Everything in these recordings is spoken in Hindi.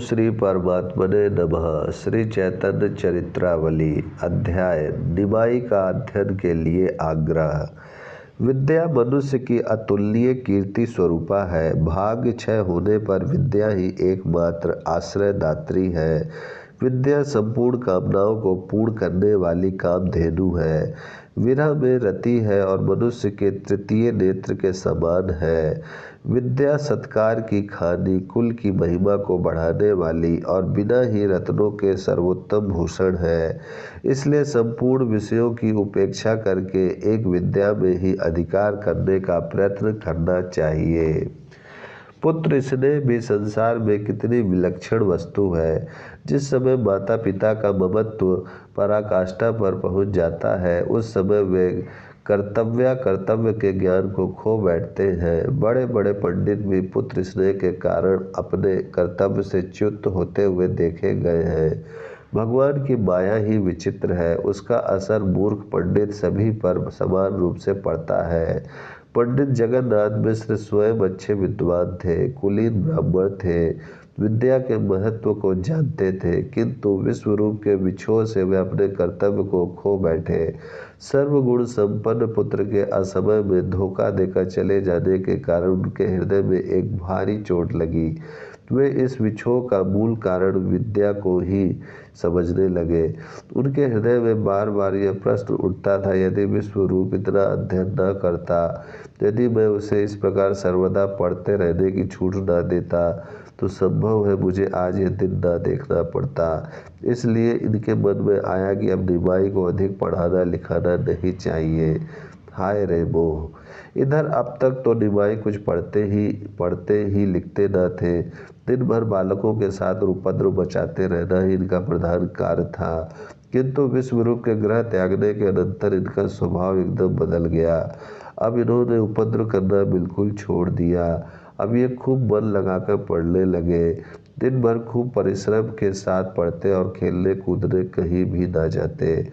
श्री परमात्मने नमः। श्री चैतन्य चरित्रावली अध्याय निमाई का अध्ययन के लिए आग्रह। विद्या मनुष्य की अतुलनीय कीर्ति स्वरूपा है। भाग्य क्षय होने पर विद्या ही एकमात्र आश्रयदात्री है। विद्या संपूर्ण कामनाओं को पूर्ण करने वाली कामधेनु है। विरह में रति है और मनुष्य के तृतीय नेत्र के समान है। विद्या सत्कार की खानी, कुल की महिमा को बढ़ाने वाली और बिना ही रत्नों के सर्वोत्तम भूषण है। इसलिए संपूर्ण विषयों की उपेक्षा करके एक विद्या में ही अधिकार करने का प्रयत्न करना चाहिए। पुत्र स्नेह भी संसार में कितनी विलक्षण वस्तु है। जिस समय माता पिता का ममत्व पराकाष्ठा पर पहुंच जाता है, उस समय वे कर्तव्य के ज्ञान को खो बैठते हैं। बड़े बड़े पंडित भी पुत्र स्नेह के कारण अपने कर्तव्य से च्युत होते हुए देखे गए हैं। भगवान की माया ही विचित्र है। उसका असर मूर्ख पंडित सभी पर समान रूप से पड़ता है। पंडित जगन्नाथ मिश्र स्वयं अच्छे विद्वान थे, कुलीन ब्राह्मण थे, विद्या के महत्व को जानते थे, किंतु विश्वरूप के विछोह से वे अपने कर्तव्य को खो बैठे। सर्वगुण संपन्न पुत्र के असमय में धोखा देकर चले जाने के कारण उनके हृदय में एक भारी चोट लगी। वे इस विछोह का मूल कारण विद्या को ही समझने लगे। उनके हृदय में बार बार यह प्रश्न उठता था, यदि विश्वरूप इतना अध्ययन न करता, यदि मैं उसे इस प्रकार सर्वदा पढ़ते रहने की छूट न देता, तो संभव है मुझे आज यह दिन न देखना पड़ता। इसलिए इनके मन में आया कि अब निमाई को अधिक पढ़ाना लिखाना नहीं चाहिए। हाय रे मोह! इधर अब तक तो निमाई कुछ पढ़ते ही लिखते न थे। दिन भर बालकों के साथ उपद्रव मचाते रहना ही इनका प्रधान कार्य था। किंतु विश्वरूप के ग्रह त्यागने के अनंतर इनका स्वभाव एकदम बदल गया। अब इन्होंने उपद्रव करना बिल्कुल छोड़ दिया। अब ये खूब मन लगाकर पढ़ने लगे। दिन भर खूब परिश्रम के साथ पढ़ते और खेलने कूदने कहीं भी ना जाते।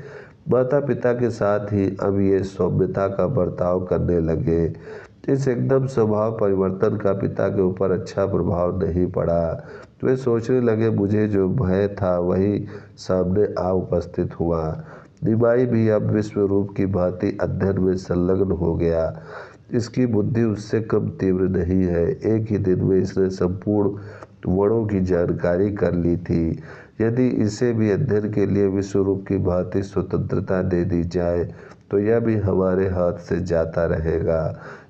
माता पिता के साथ ही अब ये सौम्यता का बर्ताव करने लगे। इस एकदम स्वभाव परिवर्तन का पिता के ऊपर अच्छा प्रभाव नहीं पड़ा। वे सोचने लगे, मुझे जो भय था वही सामने आ उपस्थित हुआ। निमाई भी अब विश्वरूप की भांति अध्ययन में संलग्न हो गया। इसकी बुद्धि उससे कम तीव्र नहीं है। एक ही दिन में इसने संपूर्ण वर्णों की जानकारी कर ली थी। यदि इसे भी अध्ययन के लिए विश्वरूप की भांति स्वतंत्रता दे दी जाए, तो यह भी हमारे हाथ से जाता रहेगा।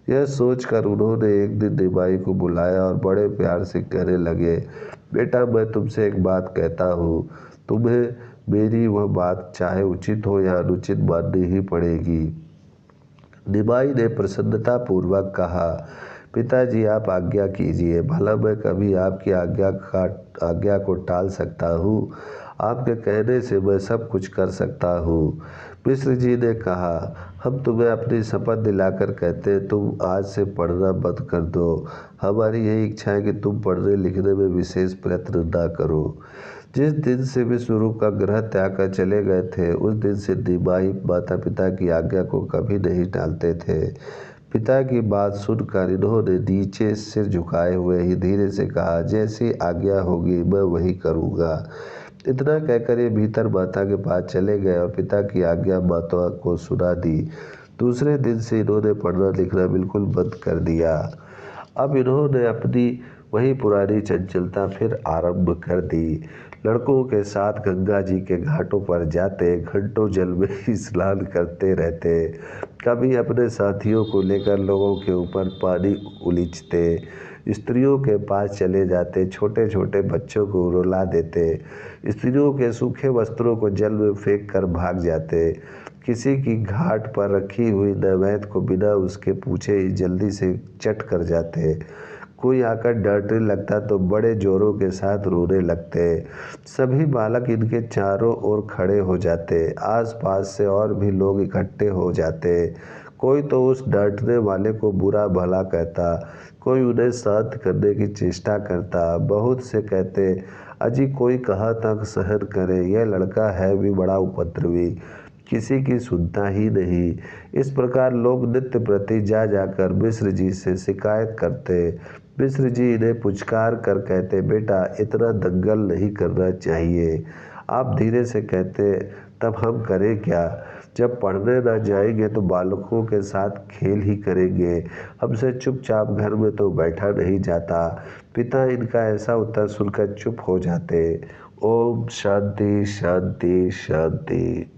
यह सोचकर उन्होंने एक दिन निमाई को बुलाया और बड़े प्यार से कहने लगे, बेटा, मैं तुमसे एक बात कहता हूँ। तुम्हें मेरी वह बात चाहे उचित हो या अनुचित माननी ही पड़ेगी। निमाई ने प्रसन्नता पूर्वक कहा, पिताजी, आप आज्ञा कीजिए। भला मैं कभी आपकी आज्ञा को टाल सकता हूँ? आपके कहने से मैं सब कुछ कर सकता हूँ। मिश्र जी ने कहा, हम तुम्हें अपनी शपथ दिलाकर कहते हैं, तुम आज से पढ़ना बंद कर दो। हमारी यही इच्छा है कि तुम पढ़ने लिखने में विशेष प्रयत्न न करो। जिस दिन से विश्वरूप का ग्रह त्याग कर चले गए थे, उस दिन से निमाई माता पिता की आज्ञा को कभी नहीं टालते थे। पिता की बात सुनकर इन्होंने नीचे सिर झुकाए हुए ही धीरे से कहा, जैसी आज्ञा होगी मैं वही करूँगा। इतना कहकर ये भीतर माता के पास चले गए और पिता की आज्ञा माता को सुना दी। दूसरे दिन से इन्होंने पढ़ना लिखना बिल्कुल बंद कर दिया। अब इन्होंने अपनी वही पुरानी चंचलता फिर आरंभ कर दी। लड़कों के साथ गंगा जी के घाटों पर जाते, घंटों जल में स्नान करते रहते। कभी अपने साथियों को लेकर लोगों के ऊपर पानी उलीचते। स्त्रियों के पास चले जाते, छोटे छोटे बच्चों को रुला देते। स्त्रियों के सूखे वस्त्रों को जल में फेंक कर भाग जाते। किसी की घाट पर रखी हुई नैवेद्य को बिना उसके पूछे ही जल्दी से चट कर जाते। कोई आकर डांटने लगता तो बड़े जोरों के साथ रोने लगते। सभी बालक इनके चारों ओर खड़े हो जाते। आसपास से और भी लोग इकट्ठे हो जाते। कोई तो उस डांटने वाले को बुरा भला कहता, कोई उन्हें शांत करने की चेष्टा करता। बहुत से कहते, अजी कोई कहाँ तक सहन करे, यह लड़का है भी बड़ा उपद्रवी, किसी की सुनता ही नहीं। इस प्रकार लोग नित्य प्रति जा जाकर मिश्र जी से शिकायत करते। मिश्र जी इन्हें पुचकार कर कहते, बेटा इतना दंगल नहीं करना चाहिए। आप धीरे से कहते, तब हम करें क्या? जब पढ़ने ना जाएंगे तो बालकों के साथ खेल ही करेंगे, हमसे चुपचाप घर में तो बैठा नहीं जाता। पिता इनका ऐसा उत्तर सुनकर चुप हो जाते। ओम शांति शांति शांति।